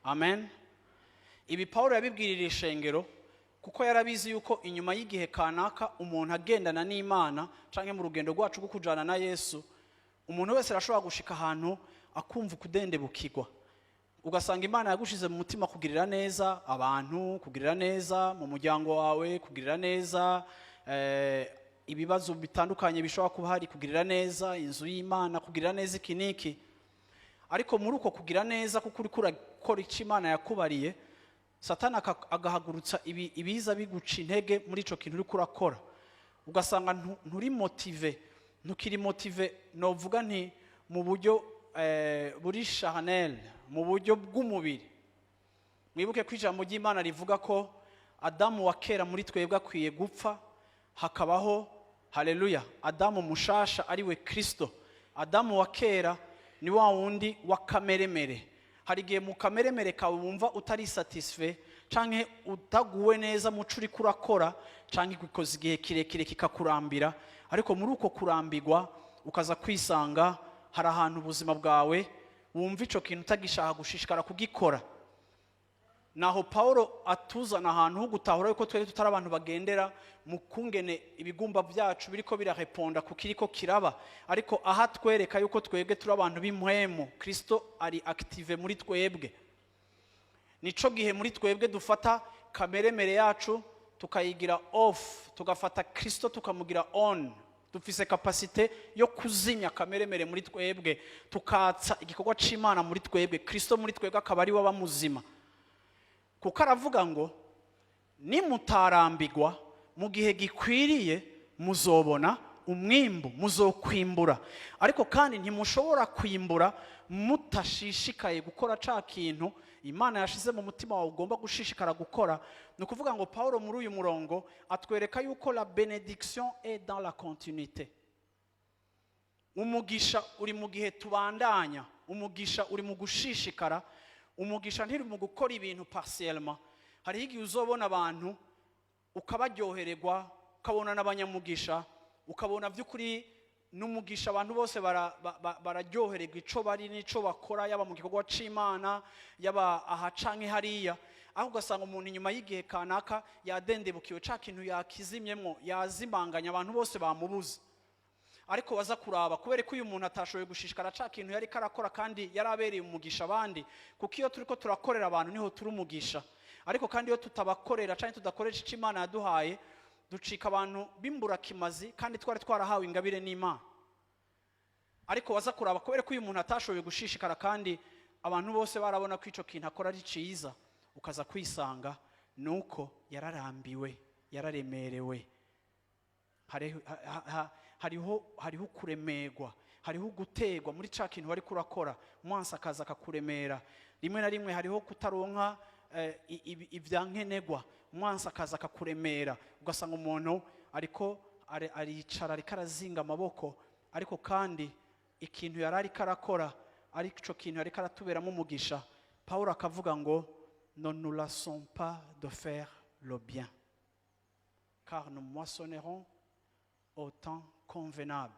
Amen. Ibi Paulo yabibwirira ishengero kuko yarabizi yuko inyuma y'igihe kanaka umuntu agendana n'Imana canke mu rugendo rwacu rwo kujana na Yesu, umuntu wese arashobora gushika ahantu akumva kudendebukirwa. Ugasanga Imana yagushize mu mutima kugirira neza abantu, kugirira neza mu muryango wawe, kugirira neza ibibazo bitandukanye bishobora kuba hari, kugirira neza inzu y'Imana, kugirira neza ikiniki. Ariko muri uko kugira neza kuko uri kurakora icyo Imana yakubariye, Satani agahagurutsa ibiza biguca intege muri ico kintu uri kurakora. Ugasanga nturi motive, ntukiri motive, novuga nti mu buryo buri charnel, mu buryo bw'umubiri. Mwibuke ko ijambo ry'Imana rivuga ko Adamu wa kera muri twebwe akwiye gupfa, hakabaho haleluya Adamu mushasha ari we Kristo. Adamu wa kera ni wa wundi wa kameremere. Hari igihe mu kameremere kawe wumva utari satisfait canke utaguwe neza mu curi kurakora canke gukoza igihe kirekire kikakurambira, ariko muri uko kurambirwa ukaza kwisanga hari ahantu ubuzima bwawe wumva ico kintu utagishaka gushishikara kugikora. Naho Paulo atuzana ahantu ho gutahura yuko twari tutari abantu bagendera mu kungene ibigumba byacu biriko birareponda ku kiriko kiraba, ariko aha twereka yuko twebwe turi abantu b'impwemu. Kristo ari active muri twebwe. Nico gihe muri twebwe dufata kameremere yacu tukayigira off, tugafata Kristo tukamugira on. Dufise kapasite yo kuzimya kameremere muri twebwe, tukatsa igikorwa c'Imana muri twebwe. Kristo muri twebwe akaba ari waba muzima. Kuko aravuga ngo nimutarambirwa mu gihe gikwiriye muzobona umwimbu, muzokwimbura. Ariko kandi ntimushobora kwimbura mutashishikaye gukora ca kintu Imana yashize mu mutima wawe ugomba gushishikara gukora. Ni ukuvuga ngo Paulo muri uyu murongo atwereka yuko la bénédiction est dans la continuité. Umugisha uri mu gihe tubandanya, umugisha uri mu gushishikara. Umugisha ntiri mu gukora ibintu partiellement. Hari igihe uzobona abantu ukabaryohererwa, ukabona n'abanyamugisha, ukabona vy'ukuri n'umugisha abantu bose bararyohererwa ico bari n'ico bakora, yaba mu gikorwa c'Imana, yaba aha canke hariya. Aho ugasanga umuntu inyuma y'igihe kanaka yadendebukiwe, ca kintu yakizimyemwo, yazimanganya, abantu bose bamubuza. Ariko waza kuraba kubera ko uyu muntu atashoboye gushishikara ca kintu yari karakora kandi yarabereye umugisha abandi, kuko iyo turiko turakorera abantu niho turi umugisha. Ariko kandi iyo tutabakorera canke tudakoresha ico Imana yaduhaye, ducika abantu bimbura kimazi kandi twari twarahawe ingabire n'Imana. Ariko waza kuraba kubera ko uyu muntu atashoboye gushishikara kandi abantu bose barabona ko ico kintu akora ari ciza, ukaza kwisanga nuko yararambiwe, yararemerewe. Hariho kuremerwa, hariho gutegwa muri ca kintu wari kurakora, mwansi akaza akakuremera. Rimwe na rimwe hariho kutaronka ivyankenegwa, mwansi akaza akakuremera. Ugasanga umuntu ariko aricara ariko arazinga amaboko, ariko kandi ikintu yarari karakora ariko ico kintu ariko aratuberamo umugisha. Paulo akavuga ngo ne nous lassons pas de faire le bien, car nous moissonnerons au temps convenable.